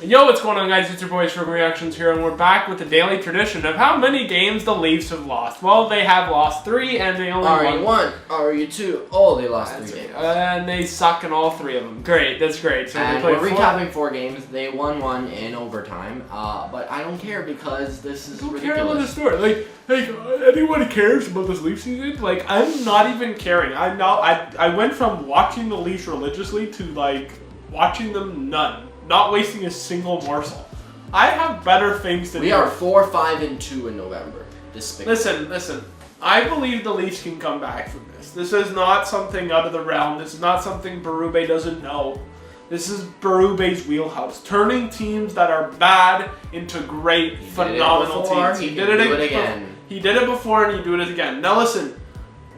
Yo, what's going on, guys? It's your boys from Reactions here, and we're back with the daily tradition of how many games the Leafs have lost. Well, they have lost 3, and they only won. RE2. Oh, they lost 3 games. And they suck in all 3 of them. Great, that's great. So and we're recapping 4 games. They won 1 in overtime. But I don't care because this is ridiculous. I don't care about the story. Anyone cares about this Leaf season? I'm not even caring. I went from watching the Leafs religiously to watching them none. Not wasting a single morsel. I have better things to do. We are 4-5-2 in November. Listen. I believe the Leafs can come back from this. This is not something out of the realm. This is not something Berube doesn't know. This is Berube's wheelhouse. Turning teams that are bad into great, phenomenal teams. He did it again. He did it before and he do it again. Now listen,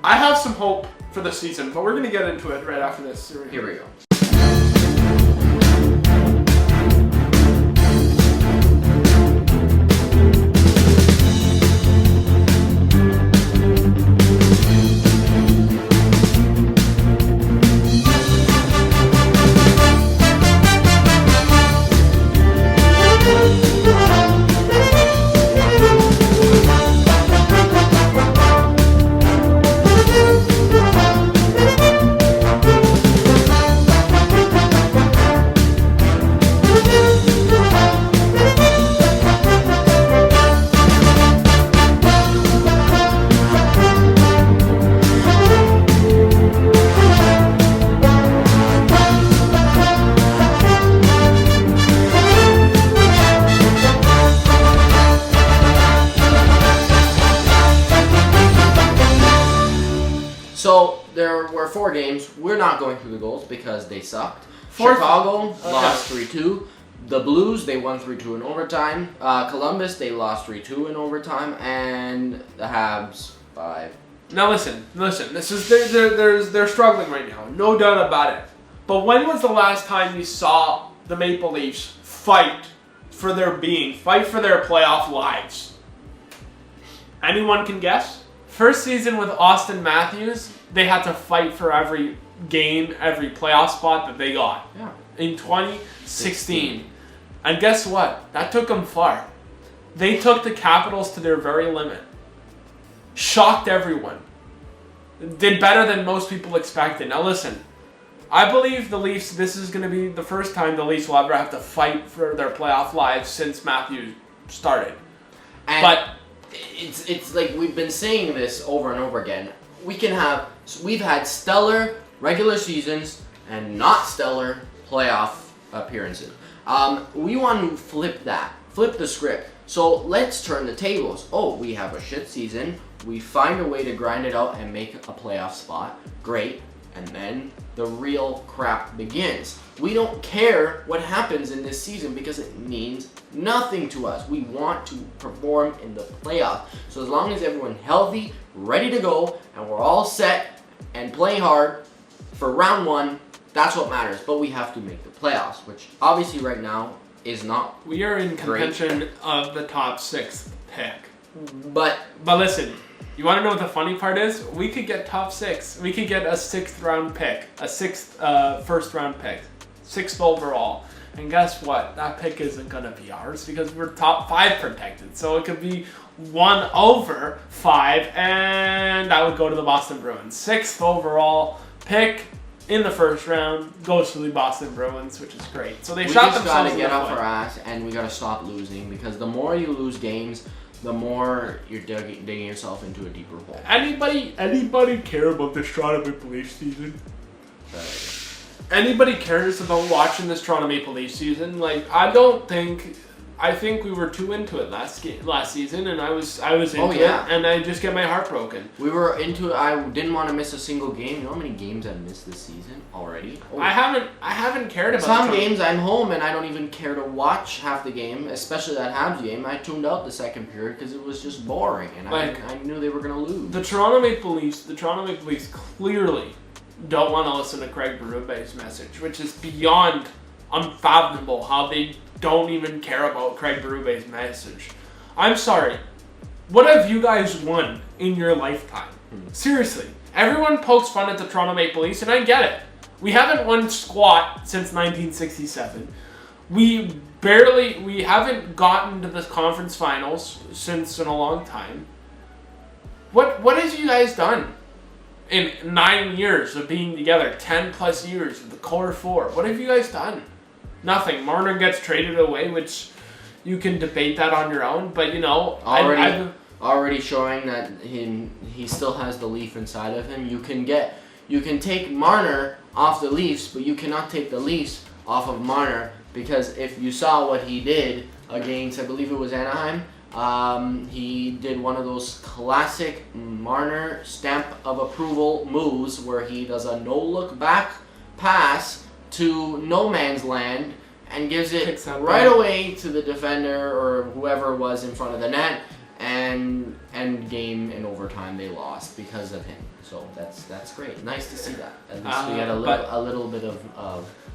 I have some hope for the season, but we're going to get into it right after this. Here we go. So there were 4 games. We're not going through the goals because they sucked. Chicago lost 3-2. The Blues, they won 3-2 in overtime. Columbus, they lost 3-2 in overtime. And the Habs 5. Now listen. This is they're struggling right now. No doubt about it. But when was the last time you saw the Maple Leafs fight for their being, fight for their playoff lives? Anyone can guess? First season with Austin Matthews, they had to fight for every game, every playoff spot that they got. Yeah. In 2016. And guess what? That took them far. They took the Capitals to their very limit. Shocked everyone. Did better than most people expected. Now listen, I believe the Leafs, this is going to be the first time the Leafs will ever have to fight for their playoff lives since Matthews started. But it's like we've been saying this over and over again. We've had stellar regular seasons and not stellar playoff appearances. We want to flip the script. So let's turn the tables. Oh, we have a shit season. We find a way to grind it out and make a playoff spot. Great. And then the real crap begins. We don't care what happens in this season because it means nothing to us. We want to perform in the playoffs. So as long as everyone's healthy, ready to go, and we're all set and playing hard for round 1, that's what matters. But we have to make the playoffs, which obviously right now is not We are in contention of the top 6th pick. But listen, you want to know what the funny part is? We could get top 6. We could get a 6th round pick, a 6th first round pick, 6th overall. And guess what? That pick isn't going to be ours because we're top 5 protected. So it could be 1 over 5, and that would go to the Boston Bruins. 6th overall pick in the first round goes to the Boston Bruins, which is great. So they shot themselves in the foot. We just got to get off our ass, and we got to stop losing because the more you lose games, the more you're digging yourself into a deeper hole. Anybody care about this Toronto Maple Leafs season? Anybody cares about watching this Toronto Maple Leafs season? I think we were too into it last season, and I was into it, and I just get my heart broken. We were into it. I didn't want to miss a single game. You know how many games I've missed this season already? Oh. I haven't cared about some games. I'm home and I don't even care to watch half the game, especially that Habs game. I tuned out the second period because it was just boring, and I knew they were gonna lose. The Toronto Maple Leafs clearly don't want to listen to Craig Berube's message, which is beyond unfathomable how they don't even care about Craig Berube's message. I'm sorry. What have you guys won in your lifetime? Seriously. Everyone pokes fun at the Toronto Maple Leafs, and I get it. We haven't won squat since 1967. We we haven't gotten to the conference finals since in a long time. What have you guys done in 9 years of being together, 10 plus years of the core four? What have you guys done? Nothing. Marner gets traded away, which you can debate that on your own, but already showing that he still has the Leaf inside of him. You can take Marner off the Leafs, but you cannot take the Leafs off of Marner, because if you saw what he did against, I believe it was Anaheim, he did one of those classic Marner stamp of approval moves where he does a no-look back pass to no man's land and gives it right away to the defender or whoever was in front of the net, and end game in overtime they lost because of him. So that's great. Nice to see that. At least we got a little bit of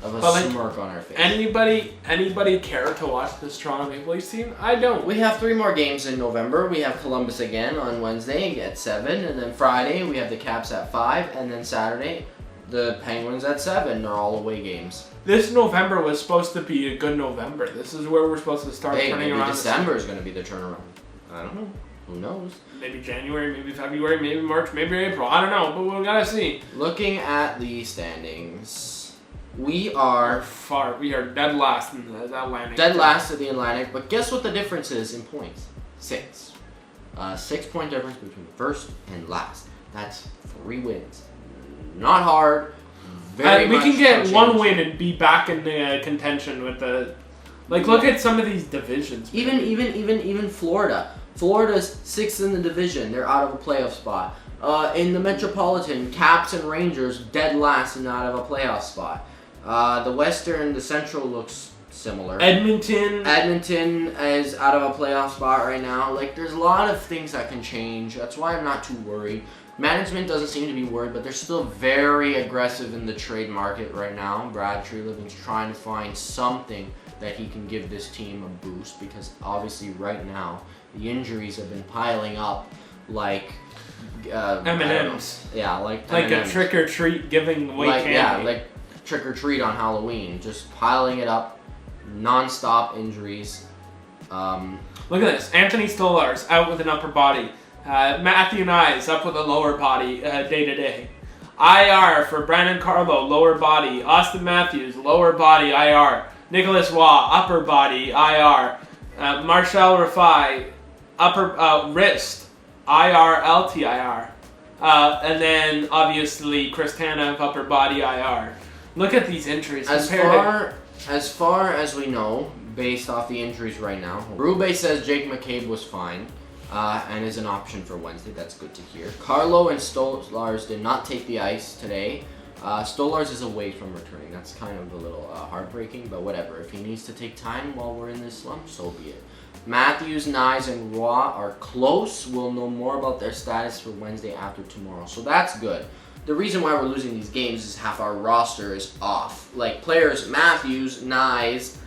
a smirk on our face. Anybody care to watch this Toronto Maple Leafs team? I don't. We have 3 more games in November. We have Columbus again on Wednesday at 7, and then Friday we have the Caps at 5, and then Saturday the Penguins at 7. They're all away games. This November was supposed to be a good November. This is where we're supposed to start turning around. Maybe December is going to be the turnaround. I don't know. Who knows? Maybe January, maybe February, maybe March, maybe April. I don't know, but we gotta see. Looking at the standings, we are dead last in the Atlantic. Dead last in the Atlantic, but guess what the difference is in points? 6. 6-point difference between first and last. That's 3 wins. Not hard. We can get 1 win and be back in the contention with the. Look at some of these divisions. Even Florida. Florida's 6th in the division. They're out of a playoff spot. In the Metropolitan, Caps and Rangers dead last and out of a playoff spot. The Central looks similar. Edmonton is out of a playoff spot right now. There's a lot of things that can change. That's why I'm not too worried. Management doesn't seem to be worried, but they're still very aggressive in the trade market right now. Brad Treliving's trying to find something that he can give this team a boost, because obviously right now the injuries have been piling up like M&Ms. Yeah, like M&Ms. A trick or treat giving away candy. Yeah, like trick or treat on Halloween, just piling it up, non-stop injuries. Look at this. Anthony Stolarz out with an upper body. Matthew Nyes up with a lower body day to day. IR for Brandon Carlo, lower body. Austin Matthews, lower body, IR. Nicholas Waugh, upper body, IR. Marshall Rafai, upper wrist, IR, LTIR. And then, obviously, Chris Tanev, upper body, IR. Look at these injuries. As far as we know, based off the injuries right now, Rube says Jake McCabe was fine and is an option for Wednesday. That's good to hear. Carlo and Stolarz did not take the ice today. Stolarz is away from returning. That's kind of a little heartbreaking, but whatever. If he needs to take time while we're in this slump, so be it. Matthews, Nyes, and Roy are close. We'll know more about their status for Wednesday after tomorrow, so that's good. The reason why we're losing these games is half our roster is off. Players Matthews, Nyes,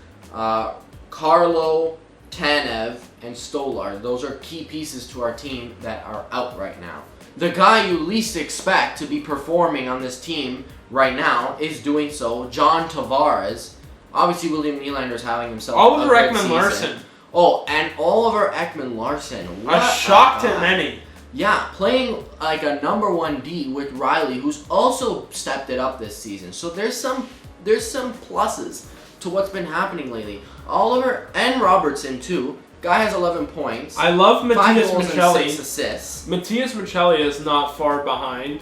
Carlo, Tanev, and Stolarz. Those are key pieces to our team that are out right now. The guy you least expect to be performing on this team right now is doing so. John Tavares. Obviously, William Nylander's having himself Oliver a good Ekman-Larsson. season. Oh, and Oliver Ekman-Larsson. A shock to many. Yeah, playing like a number 1 D with Riley, who's also stepped it up this season. So there's some pluses to what's been happening lately. Oliver and Robertson too. Guy has 11 points. I love Matthias 5 goals Michelli. and 6 assists. Matthias Michelli is not far behind.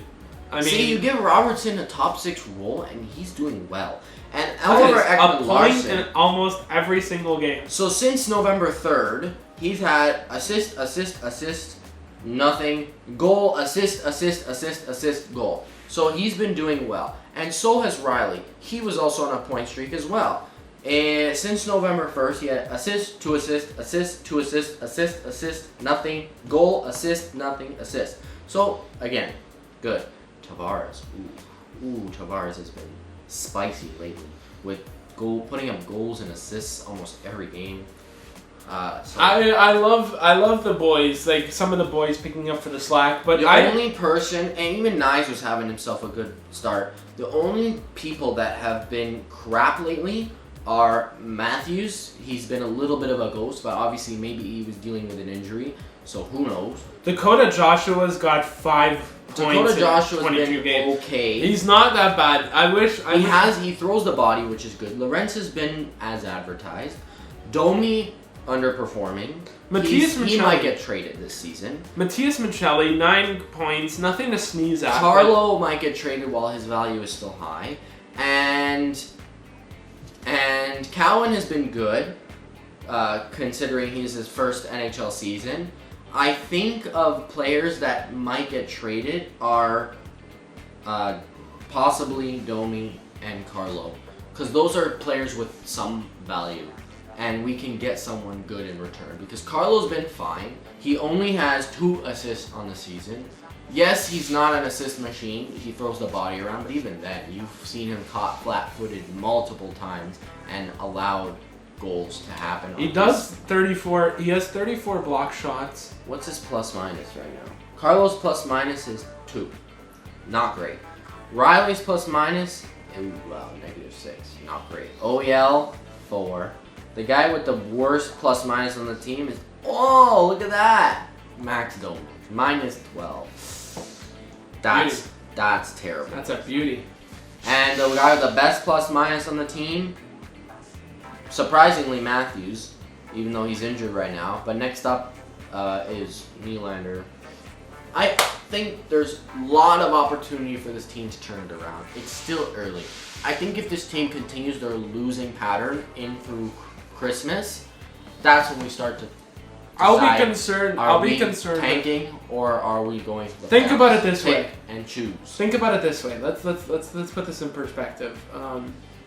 See, you give Robertson a top 6 role, and he's doing well. And Oliver Ekman-Larsson, a point in almost every single game. So since November 3rd, he's had assist, nothing, goal, assist, goal. So he's been doing well. And so has Riley. He was also on a point streak as well. And since November 1st, he had assist, 2 assists, assist, 2 assists, assist, nothing, goal, assist, nothing, assist. So, again, good. Tavares. Ooh, Tavares has been spicy lately with putting up goals and assists almost every game. I love the boys, like some of the boys picking up for the slack, but the only person, and even Nyes was having himself a good start, the only people that have been crap lately are Matthews. He's been a little bit of a ghost, but obviously maybe he was dealing with an injury, so who knows. Dakota Joshua's got 5 points Dakota Joshua's in 22 been games. okay. He's not that bad. He throws the body, which is good. Lorenz has been as advertised. Domi underperforming. He might get traded this season. Matthias Michelli, 9 points, nothing to sneeze at. Carlo might get traded while his value is still high. And Cowan has been good, considering he's his first NHL season. I think of players that might get traded are possibly Domi and Carlo, because those are players with some value, and we can get someone good in return. Because Carlo's been fine. He only has 2 assists on the season. Yes, he's not an assist machine. He throws the body around, but even then, you've seen him caught flat-footed multiple times and allowed goals to happen. He has 34 block shots. What's his plus-minus right now? Carlos' plus-minus is 2. Not great. Riley's plus-minus, -6. Not great. OEL, 4. The guy with the worst plus-minus on the team is, oh, look at that! Max Domi, -12. That's terrible. That's a beauty. And the guy with the best plus-minus on the team, surprisingly Matthews, even though he's injured right now. But next up is Nylander. I think there's a lot of opportunity for this team to turn it around. It's still early. I think if this team continues their losing pattern in through Christmas, that's when we start to I'll be concerned. Are we tanking, or are we going to the Think playoffs? about it this way. And choose. Think about it this way. Let's put this in perspective.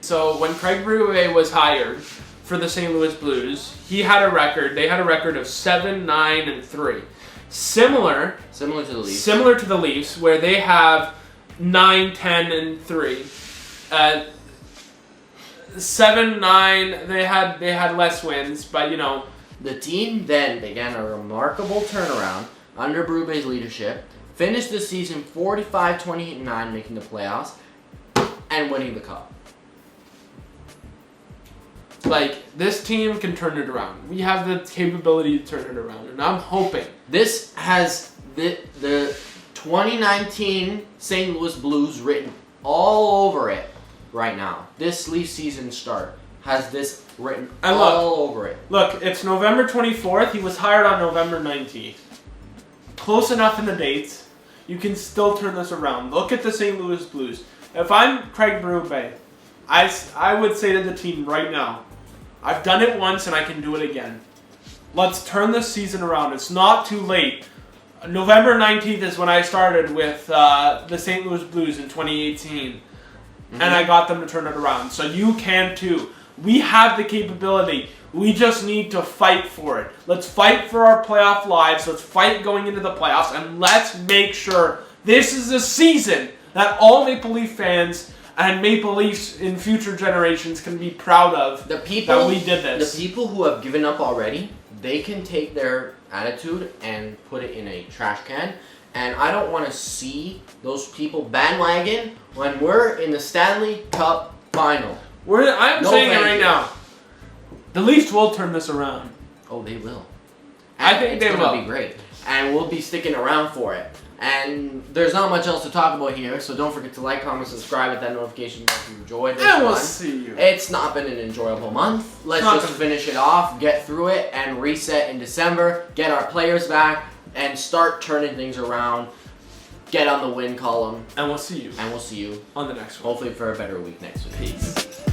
So when Craig Berube was hired for the St. Louis Blues, he had a record. They had a record of 7-9-3, similar to the Leafs. Similar to the Leafs, where they have 9-10-3. 7-9. They had less wins, but you know. The team then began a remarkable turnaround under Berube's leadership, finished the season 45-28-9, making the playoffs, and winning the cup. Like, this team can turn it around. We have the capability to turn it around, and I'm hoping. This has the 2019 St. Louis Blues written all over it right now. This Leaf season start has this written all over it. Look, it's November 24th. He was hired on November 19th. Close enough in the dates. You can still turn this around. Look at the St. Louis Blues. If I'm Craig Berube, I would say to the team right now, I've done it once and I can do it again. Let's turn this season around. It's not too late. November 19th is when I started with the St. Louis Blues in 2018. And I got them to turn it around. So you can too. We have the capability. We just need to fight for it. Let's fight for our playoff lives. Let's fight going into the playoffs. And let's make sure this is a season that all Maple Leaf fans and Maple Leafs in future generations can be proud of that we did this. The people who have given up already, they can take their attitude and put it in a trash can. And I don't want to see those people bandwagon when we're in the Stanley Cup final. I'm saying it right now. The Leafs will turn this around. Oh, they will. I think they will. It's going to be great. And we'll be sticking around for it. And there's not much else to talk about here, so don't forget to like, comment, subscribe, hit that notification bell if you enjoyed this And we'll one. see you. It's not been an enjoyable month. Let's just finish it off, get through it, and reset in December, get our players back, and start turning things around. Get on the win column. And we'll see you. And we'll see you on the next one. Hopefully for a better week next week. Peace.